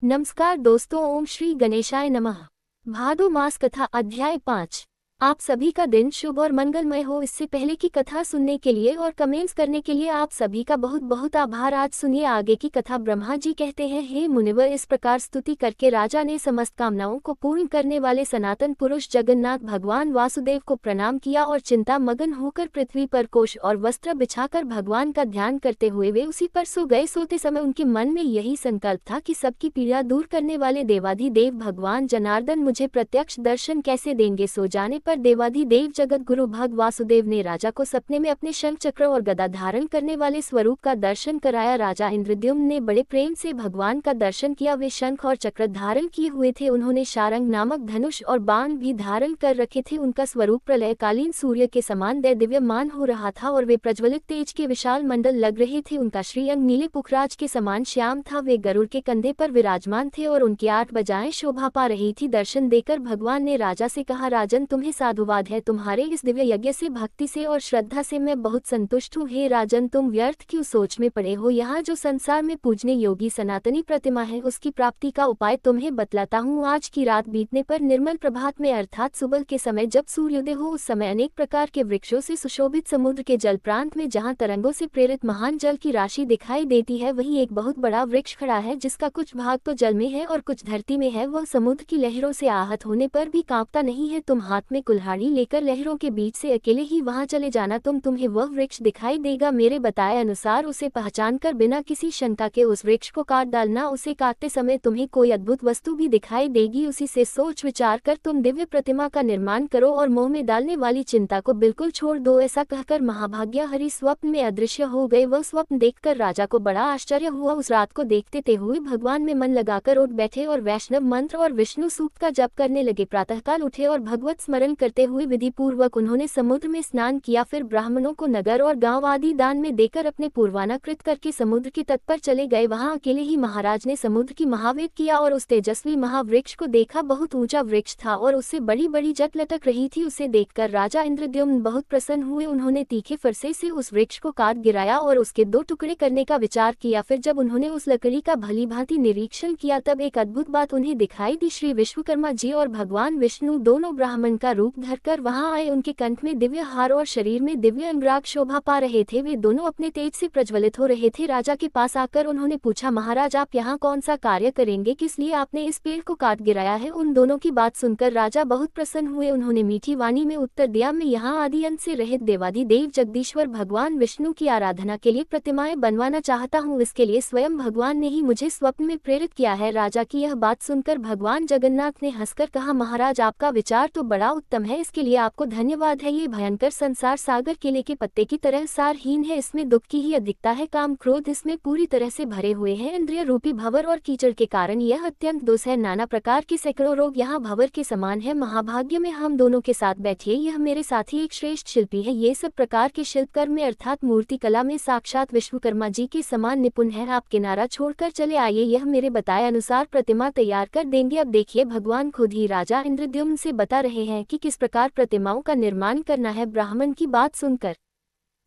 नमस्कार दोस्तों, ओम श्री गणेशाय नमः। भादो मास कथा अध्याय 5। आप सभी का दिन शुभ और मंगलमय हो। इससे पहले की कथा सुनने के लिए और कमेंट्स करने के लिए आप सभी का बहुत बहुत आभार। आज सुनिए आगे की कथा। ब्रह्मा जी कहते हैं, हे मुनिवर, इस प्रकार स्तुति करके राजा ने समस्त कामनाओं को पूर्ण करने वाले सनातन पुरुष जगन्नाथ भगवान वासुदेव को प्रणाम किया और चिंता मगन होकर पृथ्वी पर कोष और वस्त्र बिछाकर भगवान का ध्यान करते हुए वे उसी पर सो गए। सोते समय उनके मन में यही संकल्प था कि सबकी पीड़ा दूर करने वाले देवाधिदेव भगवान जनार्दन मुझे प्रत्यक्ष दर्शन कैसे देंगे। सो जाने पर देवाधिदेव जगत गुरु भग वासुदेव ने राजा को सपने में अपने शंख चक्र और गदा धारण करने वाले स्वरूप का दर्शन कराया। राजा इंद्रद्युम्न ने बड़े प्रेम से भगवान का दर्शन किया। वे शंख और चक्र धारण किए हुए थे। उन्होंने शारंग नामक धनुष और बाण भी धारण कर रखे थे। उनका स्वरूप प्रलयकालीन सूर्य के समान दिव्यमान हो रहा था और वे प्रज्वलित तेज के विशाल मंडल लग रहे थे। उनका श्रीअंग नीले पुखराज के समान श्याम था। वे गरुड़ के कंधे पर विराजमान थे और उनकी 8 भुजाएं शोभा पा रही थी। दर्शन देकर भगवान ने राजा से कहा, राजन, तुम्हें साधुवाद है। तुम्हारे इस दिव्य यज्ञ से, भक्ति से और श्रद्धा से मैं बहुत संतुष्ट हूँ। हे राजन, तुम व्यर्थ क्यों सोच में पड़े हो। यहाँ जो संसार में पूजने योगी सनातनी प्रतिमा है, उसकी प्राप्ति का उपाय तुम्हें बतलाता हूँ। आज की रात बीतने पर निर्मल प्रभात में अर्थात सुबह के समय जब सूर्योदय हो, उस समय अनेक प्रकार के वृक्षों से सुशोभित समुद्र के जल प्रांत में जहाँ तरंगों से प्रेरित महान जल की राशि दिखाई देती है, वहीं एक बहुत बड़ा वृक्ष खड़ा है जिसका कुछ भाग तो जल में है और कुछ धरती में है। वह समुद्र की लहरों से आहत होने पर भी कांपता नहीं है। तुम हाथ में कुल्हाड़ी लेकर लहरों के बीच से अकेले ही वहां चले जाना, तुम्हें वह वृक्ष दिखाई देगा। मेरे बताए अनुसार उसे पहचान कर बिना किसी शंका के उस वृक्ष को काट डालना। उसे काटते समय तुम्हें कोई अद्भुत वस्तु भी दिखाई देगी। उसी से सोच विचार कर तुम दिव्य प्रतिमा का निर्माण करो और मोह में डालने वाली चिंता को बिल्कुल छोड़ दो। ऐसा कहकर महाभाग्य हरि स्वप्न में अदृश्य हो गए। वह स्वप्न देखकर राजा को बड़ा आश्चर्य हुआ। उस रात को देखते हुए भगवान में मन लगाकर उठ बैठे और वैष्णव मंत्र और विष्णु सूक्त का जप करने लगे। प्रातःकाल उठे और भगवत स्मरण करते हुए विधि पूर्वक उन्होंने समुद्र में स्नान किया। फिर ब्राह्मणों को नगर और गांव आदि दान में देकर अपने पूर्वानाकृत करके समुद्र के तट पर चले गए। वहां अकेले ही महाराज ने समुद्र की महावेद किया और उस तेजस्वी महावृक्ष को देखा। बहुत ऊंचा वृक्ष था और उससे बड़ी बड़ी जट लटक रही थी। उसे देखकर राजा इंद्रद्युम्न बहुत प्रसन्न हुए। उन्होंने तीखे फरसे से उस वृक्ष को काट गिराया और उसके 2 टुकड़े करने का विचार किया। फिर जब उन्होंने उस लकड़ी का भली भांति निरीक्षण किया, तब एक अद्भुत बात उन्हें दिखाई दी। श्री विश्वकर्मा जी और भगवान विष्णु दोनों ब्राह्मण का रूप धरकर वहां आए। उनके कंठ में दिव्य हार और शरीर में दिव्य अंगराग शोभा पा रहे थे। वे दोनों अपने तेज से प्रज्वलित हो रहे थे। राजा के पास आकर उन्होंने पूछा, महाराज, आप यहाँ कौन सा कार्य करेंगे, किस लिए आपने इस पेड़ को काट गिराया है। उन दोनों की बात सुनकर राजा बहुत प्रसन्न हुए। उन्होंने मीठी वाणी में उत्तर दिया, मैं यहाँ आदि अंत से रहित देवाधिदेव जगदीश्वर भगवान विष्णु की आराधना के लिए प्रतिमाएं बनवाना चाहता हूँ। इसके लिए स्वयं भगवान ने ही मुझे स्वप्न में प्रेरित किया है। राजा की यह बात सुनकर भगवान जगन्नाथ ने हंसकर कहा, महाराज, आपका विचार तो बड़ा उत्तम है, इसके लिए आपको धन्यवाद है। ये भयंकर संसार सागर केले के पत्ते की तरह सारहीन है। इसमें दुख की ही अधिकता है। काम क्रोध इसमें पूरी तरह से भरे हुए हैं। इंद्रिय रूपी भंवर और कीचड़ के कारण यह अत्यंत दोष है। नाना प्रकार के सैकड़ों रोग यहाँ भंवर के समान है। महाभाग्य में हम दोनों के साथ बैठिए। यह मेरे साथी एक श्रेष्ठ शिल्पी है। ये सब प्रकार के शिल्पकर्म में अर्थात मूर्ति कला में साक्षात विश्वकर्मा जी के समान निपुण है। आप किनारा छोड़कर चले आइए, यह मेरे बताए अनुसार प्रतिमा तैयार कर देंगे। अब देखिए, भगवान खुद ही राजा इंद्रद्युम्न से बता रहे हैं कि किस प्रकार प्रतिमाओं का निर्माण करना है। ब्राह्मण की बात सुनकर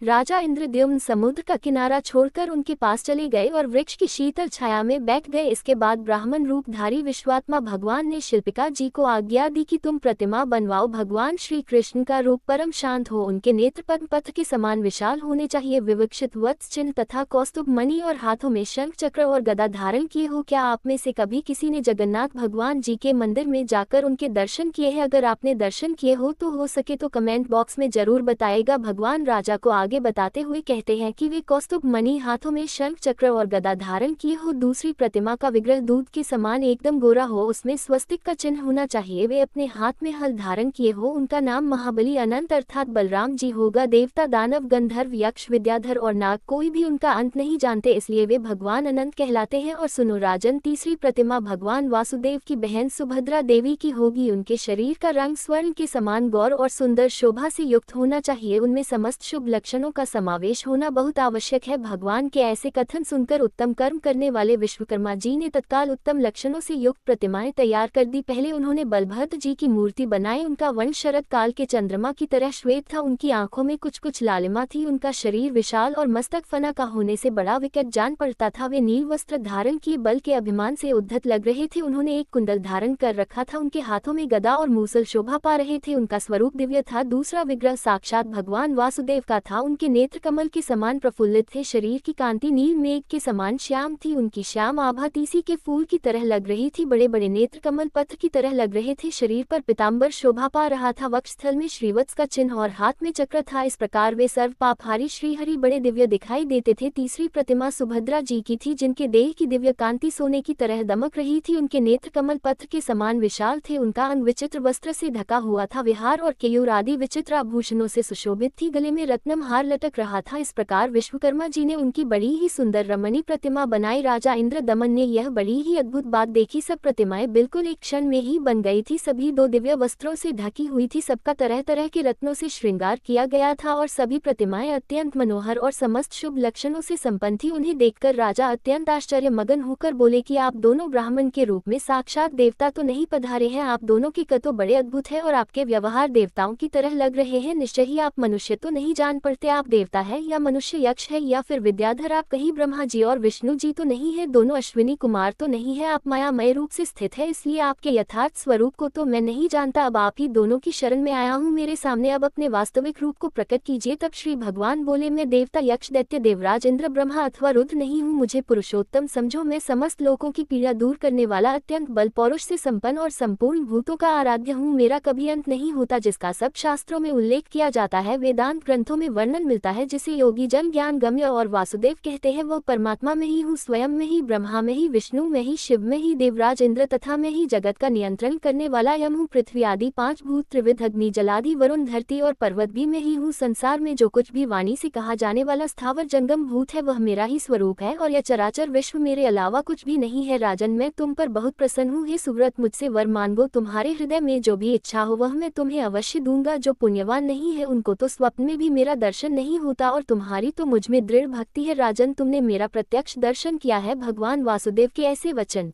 राजा इंद्रद्युम्न समुद्र का किनारा छोड़कर उनके पास चले गए और वृक्ष की शीतल छाया में बैठ गए। इसके बाद ब्राह्मण रूपधारी विश्वात्मा भगवान ने शिल्पिका जी को आज्ञा दी कि तुम प्रतिमा बनवाओ। भगवान श्री कृष्ण का रूप परम शांत हो, उनके नेत्र पद्म पथ के समान विशाल होने चाहिए, विवक्षित वत्स चिन्ह तथा कौस्तुभ मणि और हाथों में शंख चक्र और गदा धारण किए हो। क्या आप में से कभी किसी ने जगन्नाथ भगवान जी के मंदिर में जाकर उनके दर्शन किए हैं? अगर आपने दर्शन किए हो सके तो कमेंट बॉक्स में जरूर बताइएगा। भगवान राजा को आगे बताते हुए कहते हैं कि वे कौस्तुभ मणि, हाथों में शंख चक्र और गदा धारण किए हो। दूसरी प्रतिमा का विग्रह दूध के समान एकदम गोरा हो, उसमें स्वस्तिक का चिन्ह होना चाहिए। वे अपने हाथ में हल धारण किए हो। उनका नाम महाबली अनंत अर्थात बलराम जी होगा। देवता, दानव, गंधर्व, यक्ष, विद्याधर और नाग कोई भी उनका अंत नहीं जानते, इसलिए वे भगवान अनंत कहलाते हैं। और सुनो राजन, तीसरी प्रतिमा भगवान वासुदेव की बहन सुभद्रा देवी की होगी। उनके शरीर का रंग स्वर्ण के समान गौर और सुंदर शोभा से युक्त होना चाहिए। उनमें समस्त शुभ लक्षण लक्षणों का समावेश होना बहुत आवश्यक है। भगवान के ऐसे कथन सुनकर उत्तम कर्म करने वाले विश्वकर्मा जी ने तत्काल उत्तम लक्षणों से युक्त प्रतिमाएं तैयार कर दी। पहले उन्होंने बलभद्र जी की मूर्ति बनाई। उनका वर्ण शरद काल के चंद्रमा की तरह श्वेत था, उनकी आंखों में कुछ कुछ लालिमा थी, उनका शरीर विशाल और मस्तक फना का होने से बड़ा विकट जान पड़ता था। वे नील वस्त्र धारण किए बल के अभिमान से उद्धत लग रहे थे। उन्होंने एक कुंडल धारण कर रखा था, उनके हाथों में गदा और मूसल शोभा पा रहे थे। उनका स्वरूप दिव्य था। दूसरा विग्रह साक्षात भगवान वासुदेव का था। उनके नेत्र कमल के समान प्रफुल्लित थे, शरीर की कांति नील मेघ के समान श्याम थी, उनकी श्याम आभा तीसी के फूल की तरह लग रही थी। बड़े बड़े नेत्र कमल पत्र की तरह लग रहे थे, शरीर पर पीताम्बर शोभा पा रहा था, वक्षस्थल में श्रीवत्स का चिन्ह और हाथ में चक्र था। इस प्रकार वे सर्व पापहारी श्रीहरि बड़े दिव्य दिखाई देते थे। तीसरी प्रतिमा सुभद्रा जी की थी, जिनके देह की दिव्य कांति सोने की तरह दमक रही थी। उनके नेत्र कमल पत्र के समान विशाल थे, उनका अंग विचित्र वस्त्र से ढका हुआ था, विहार और केयूर आदि विचित्र आभूषणों से सुशोभित थी, गले में रत्नम हार लटक रहा था। इस प्रकार विश्वकर्मा जी ने उनकी बड़ी ही सुंदर रमणीय प्रतिमा बनाई। राजा इंद्र दमन ने यह बड़ी ही अद्भुत बात देखी। सब प्रतिमाएं बिल्कुल एक क्षण में ही बन गई थी, सभी 2 दिव्य वस्त्रों से ढकी हुई थी, सबका तरह तरह के रत्नों से श्रृंगार किया गया था और सभी प्रतिमाएं अत्यंत मनोहर और समस्त शुभ लक्षणों से संपन्न थी। उन्हें देखकर राजा अत्यंत आश्चर्य मगन होकर बोले कि आप दोनों ब्राह्मण के रूप में साक्षात देवता तो नहीं पधारे हैं, आप दोनों के कतो बड़े अद्भुत है और आपके व्यवहार देवताओं की तरह लग रहे हैं। निश्चय ही आप मनुष्य तो नहीं जान पड़ते, आप देवता है या मनुष्य, यक्ष है या फिर विद्याधर, आप कहीं ब्रह्मा जी और विष्णु जी तो नहीं है, दोनों अश्विनी कुमार तो नहीं है, आप मायामय रूप से स्थित है, इसलिए आपके यथार्थ स्वरूप को तो मैं नहीं जानता। अब आप ही दोनों की शरण में आया हूँ, मेरे सामने अब अपने वास्तविक रूप को प्रकट कीजिए। तब श्री भगवान बोले, मैं देवता यक्ष दैत्य देवराज इंद्र ब्रह्मा अथवा रुद्र नहीं हूँ, मुझे पुरुषोत्तम समझो। मैं समस्त लोगों की पीड़ा दूर करने वाला अत्यंत बल पौरुष से संपन्न और संपूर्ण भूतों का आराध्य हूँ। मेरा कभी अंत नहीं होता, जिसका सब शास्त्रों में उल्लेख किया जाता है, वेदांत ग्रंथों में वर्णन मिलता है, जिसे योगी जन ज्ञान गम्य और वासुदेव कहते हैं। वह परमात्मा में ही हूँ, स्वयं में ही, ब्रह्मा में ही, विष्णु में ही, शिव में ही, देवराज इंद्र तथा में ही जगत का नियंत्रण करने वाला यम हूँ। पृथ्वी आदि 5 भूत, त्रिविध अग्नि, जलादि, वरुण, धरती और पर्वत भी मैं ही हूँ। संसार में जो कुछ भी वाणी से कहा जाने वाला स्थावर जंगम भूत है, वह मेरा ही स्वरूप है और यह चराचर विश्व मेरे अलावा कुछ भी नहीं है। राजन, मैं तुम पर बहुत प्रसन्न हूँ। हे सुव्रत, मुझसे वर मांगो, तुम्हारे हृदय में जो भी इच्छा हो वह मैं तुम्हें अवश्य दूंगा। जो पुण्यवान नहीं है उनको तो स्वप्न में भी मेरा दर्शन नहीं होता और तुम्हारी तो मुझ में दृढ़ भक्ति है। राजन, तुमने मेरा प्रत्यक्ष दर्शन किया है। भगवान वासुदेव के ऐसे वचन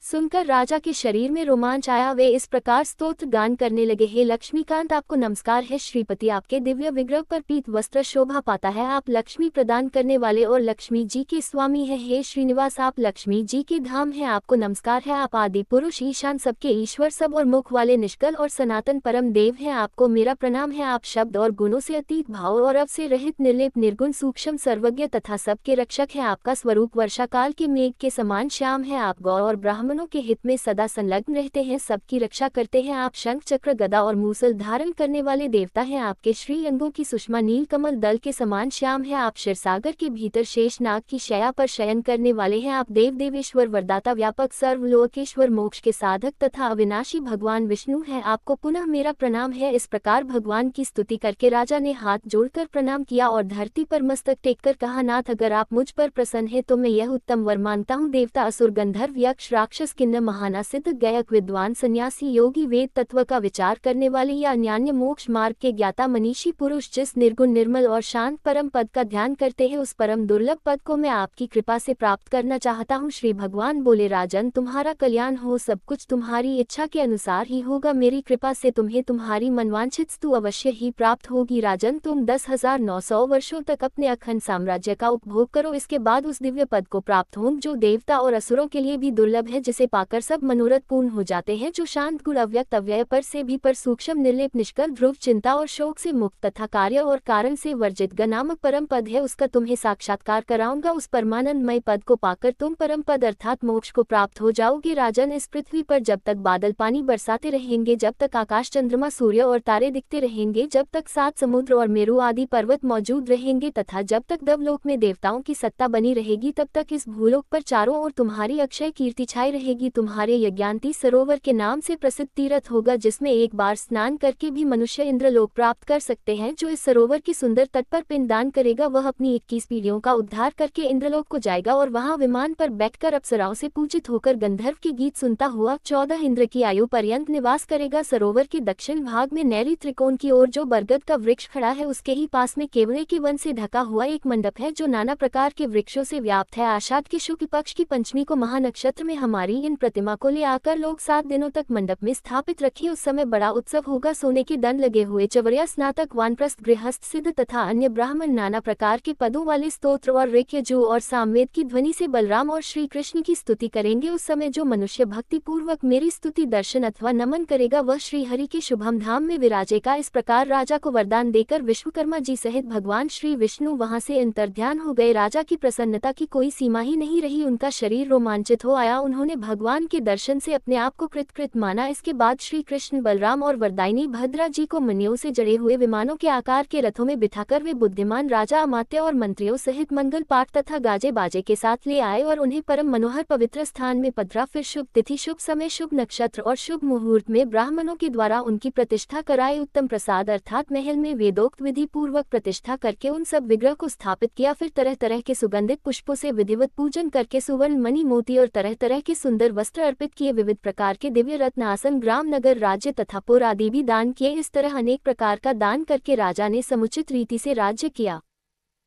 सुनकर राजा के शरीर में रोमांच आया। वे इस प्रकार स्तोत्र गान करने लगे, हे लक्ष्मीकांत, आपको नमस्कार है। श्रीपति, आपके दिव्य विग्रह पर पीत वस्त्र शोभा पाता है, आप लक्ष्मी प्रदान करने वाले और लक्ष्मी जी के स्वामी है। हे श्रीनिवास, आप लक्ष्मी जी के धाम है, आपको नमस्कार है। आप आदि पुरुष, ईशान, सबके ईश्वर, सब और मुख वाले निष्कल और सनातन परम देव हैं, आपको मेरा प्रणाम है। आप शब्द और गुणों से अतीत, भाव और अव से रहित, निर्लेप, निर्गुण, सूक्ष्म, सर्वज्ञ तथा सबके रक्षक है। आपका स्वरूप वर्षा काल के मेघ के समान श्याम है। आप गौ और ब्राह्मणों के हित में सदा संलग्न रहते हैं, सबकी रक्षा करते हैं। आप शंख, चक्र, गदा और मूसल धारण करने वाले देवता हैं। आपके श्री अंगों की सुषमा नील कमल दल के समान श्याम है। आप क्षीरसागर के भीतर शेष नाग की शैया पर शयन करने वाले हैं। आप देव देवेश्वर, वरदाता, व्यापक, सर्वलोकेश्वर, मोक्ष के साधक तथा अविनाशी भगवान विष्णु हैं। आपको पुनः मेरा प्रणाम है। इस प्रकार भगवान की स्तुति करके राजा ने हाथ जोड़कर प्रणाम किया और धरती पर मस्तक टेककर कहा, नाथ, अगर आप मुझ पर प्रसन्न है तो मैं यह उत्तम वर मांगता हूँ। देवता, असुर, गंधर्व, यक्ष, राक्षस, किन्नर, महाना, सिद्ध, गायक, विद्वान, सन्यासी, योगी, वेद तत्व का विचार करने वाले या अन्यान्य मोक्ष मार्ग के ज्ञाता, मनीषी पुरुष जिस निर्गुण, निर्मल और शांत परम पद का ध्यान करते हैं, उस परम दुर्लभ पद को मैं आपकी कृपा से प्राप्त करना चाहता हूँ। श्री भगवान बोले, राजन, तुम्हारा कल्याण हो, सब कुछ तुम्हारी इच्छा के अनुसार ही होगा। मेरी कृपा से तुम्हें तुम्हारी मनवांछित स्तु अवश्य ही प्राप्त होगी। राजन, तुम 10,900 वर्षों तक अपने अखंड साम्राज्य का उपभोग करो, इसके बाद उस दिव्य पद को प्राप्त हो जो देवता और असुरों के लिए भी दुर्लभ है, जिसे पाकर सब मनोरथ पूर्ण हो जाते हैं, जो शांत, गुण, अव्यक्त, अव्यय, पर से भी पर, सूक्ष्म, निर्लेप, निष्कल, ध्रुव, चिंता और शोक से मुक्त तथा कार्य और कारण से वर्जित नामक परम पद है, उसका तुम्हें साक्षात्कार कराऊंगा। उस परमानंदमय पद को पाकर तुम परम पद अर्थात मोक्ष को प्राप्त हो जाओगे। राजन, इस पृथ्वी पर जब तक बादल पानी बरसाते रहेंगे, जब तक आकाश, चंद्रमा, सूर्य और तारे दिखते रहेंगे, जब तक 7 समुद्र और मेरु आदि पर्वत मौजूद रहेंगे तथा जब तक देवलोक में देवताओं की सत्ता बनी रहेगी, तब तक इस भूलोक पर चारों ओर तुम्हारी अक्षय कीर्ति छाई रहेगी। तुम्हारे यज्ञांती सरोवर के नाम से प्रसिद्ध तीर्थ होगा, जिसमें एक बार स्नान करके भी मनुष्य इंद्रलोक प्राप्त कर सकते हैं। जो इस सरोवर के सुंदर तट पर पिंडदान करेगा वह अपनी 21 पीढ़ियों का उद्धार करके इंद्रलोक को जाएगा और वहां विमान पर बैठकर अप्सराओं से पूजित होकर गंधर्व के गीत सुनता हुआ 14 इंद्र की आयु पर्यंत निवास करेगा। सरोवर के दक्षिण भाग में नैरी त्रिकोण की ओर जो बरगद का वृक्ष खड़ा है, उसके ही पास में केवड़े के वन से ढका हुआ एक मंडप है जो नाना प्रकार के वृक्षों से व्याप्त है। आषाढ़ के शुक्ल पक्ष की पंचमी को महानक्षत्र में हमारी इन प्रतिमा को ले आकर लोग 7 दिनों तक मंडप में स्थापित रखिए। उस समय बड़ा उत्सव होगा। सोने के दंड लगे हुए चवरिया, स्नातक, वानप्रस्थ, गृहस्थ, सिद्ध तथा अन्य ब्राह्मण नाना प्रकार के पदों वाले स्तोत्र और ऋक्, यजु और सामवेद की ध्वनि से बलराम और श्री कृष्ण की स्तुति करेंगे। उस समय जो मनुष्य भक्ति पूर्वक मेरी स्तुति, दर्शन अथवा नमन करेगा वह श्री हरि के शुभम धाम में विराजेगा। इस प्रकार राजा को वरदान देकर विश्वकर्मा जी सहित भगवान श्री विष्णु वहां से अंतर्ध्यान हो गए। राजा की प्रसन्नता की कोई सीमा ही नहीं रही। उनका शरीर रोमांचित हो आया। उन्होंने भगवान के दर्शन से अपने आप को कृतकृत माना। इसके बाद श्री कृष्ण, बलराम और वरदायिनी भद्रा जी को मणियों से जड़े हुए विमानों के आकार के रथों में बिठाकर वे बुद्धिमान राजा, अमात्य और मंत्रियों सहित मंगल पाठ तथा गाजे बाजे के साथ ले आए और उन्हें परम मनोहर पवित्र स्थान में पधरा। फिर शुभ तिथि, शुभ समय, शुभ नक्षत्र और शुभ मुहूर्त में ब्राह्मणों के द्वारा उनकी प्रतिष्ठा कराए। उत्तम प्रसाद अर्थात महल में वेदोक्त विधि पूर्वक प्रतिष्ठा करके उन सब विग्रह को स्थापित किया। फिर तरह तरह के सुगंधित पुष्पों से विधिवत पूजन करके सुवर्ण, मणि, मोती और तरह तरह के सुंदर वस्त्र अर्पित किए। विविध प्रकार के दिव्य रत्न, आसन, ग्राम, नगर, राज्य तथा पुर आदि भी दान किए। इस तरह अनेक प्रकार का दान करके राजा ने समुचित रीति से राज्य किया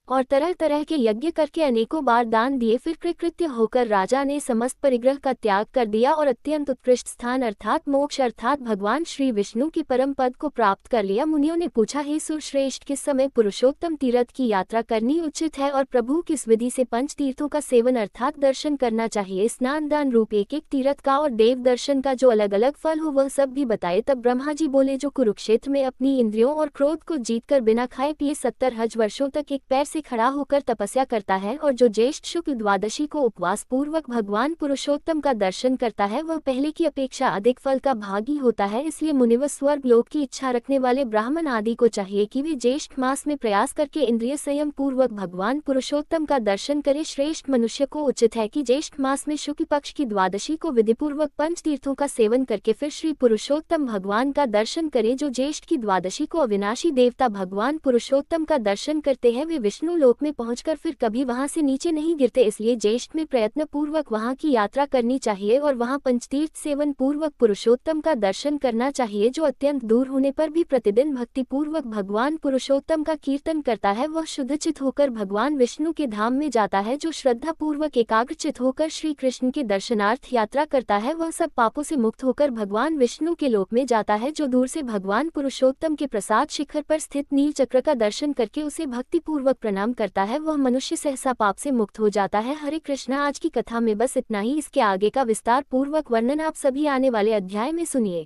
और तरह तरह के यज्ञ करके अनेकों बार दान दिए। फिर कृतकृत्य होकर राजा ने समस्त परिग्रह का त्याग कर दिया और अत्यंत उत्कृष्ट स्थान अर्थात मोक्ष अर्थात भगवान श्री विष्णु के परम पद को प्राप्त कर लिया। मुनियों ने पूछा, हे सुरश्रेष्ठ, किस समय पुरुषोत्तम तीर्थ की यात्रा करनी उचित है और प्रभु किस विधि से 5 तीर्थों का सेवन अर्थात दर्शन करना चाहिए? स्नान दान रूप एक एक तीर्थ का और देव दर्शन का जो अलग अलग फल हो वह सब भी बताए। तब ब्रह्मा जी बोले, जो कुरुक्षेत्र में अपनी इंद्रियों और क्रोध को जीतकर बिना खाए पिए 70 हज वर्षों तक एक पैर से खड़ा होकर तपस्या करता है और जो ज्येष्ठ शुक्ल द्वादशी को उपवास पूर्वक भगवान पुरुषोत्तम का दर्शन करता है वह पहले की अपेक्षा अधिक फल का भागी होता है। इसलिए मुनिवर स्वर्ग लोक की इच्छा रखने वाले ब्राह्मण आदि को चाहिए कि वे ज्येष्ठ मास में प्रयास करके इंद्रिय संयम पूर्वक भगवान पुरुषोत्तम का दर्शन करे। श्रेष्ठ मनुष्य को उचित है कि ज्येष्ठ मास में शुक्ल पक्ष की द्वादशी को विधिपूर्वक 5 तीर्थों का सेवन करके फिर श्री पुरुषोत्तम भगवान का दर्शन करे। जो ज्येष्ठ की द्वादशी को अविनाशी देवता भगवान पुरुषोत्तम का दर्शन करते हैं वे विष्णु लोक में पहुंचकर फिर कभी वहां से नीचे नहीं गिरते। इसलिए ज्येष्ठ में प्रयत्न पूर्वक वहां की यात्रा करनी चाहिए और वहां पंचतीर्थ सेवन पूर्वक पुरुषोत्तम का दर्शन करना चाहिए। जो अत्यंत दूर होने पर भी प्रतिदिन भक्ति पूर्वक भगवान पुरुषोत्तम का कीर्तन करता है वह शुद्धचित होकर भगवान विष्णु के धाम में जाता है। जो श्रद्धा पूर्वक एकाग्रचित होकर श्री कृष्ण के दर्शनार्थ यात्रा करता है वह सब पापों से मुक्त होकर भगवान विष्णु के लोक में जाता है। जो दूर से भगवान पुरुषोत्तम के प्रसाद शिखर पर स्थित नील चक्र का दर्शन करके उसे भक्ति पूर्वक प्रणाम करता है वह मनुष्य सहसा पाप से मुक्त हो जाता है। हरे कृष्ण। आज की कथा में बस इतना ही। इसके आगे का विस्तार पूर्वक वर्णन आप सभी आने वाले अध्याय में सुनिए।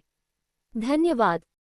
धन्यवाद।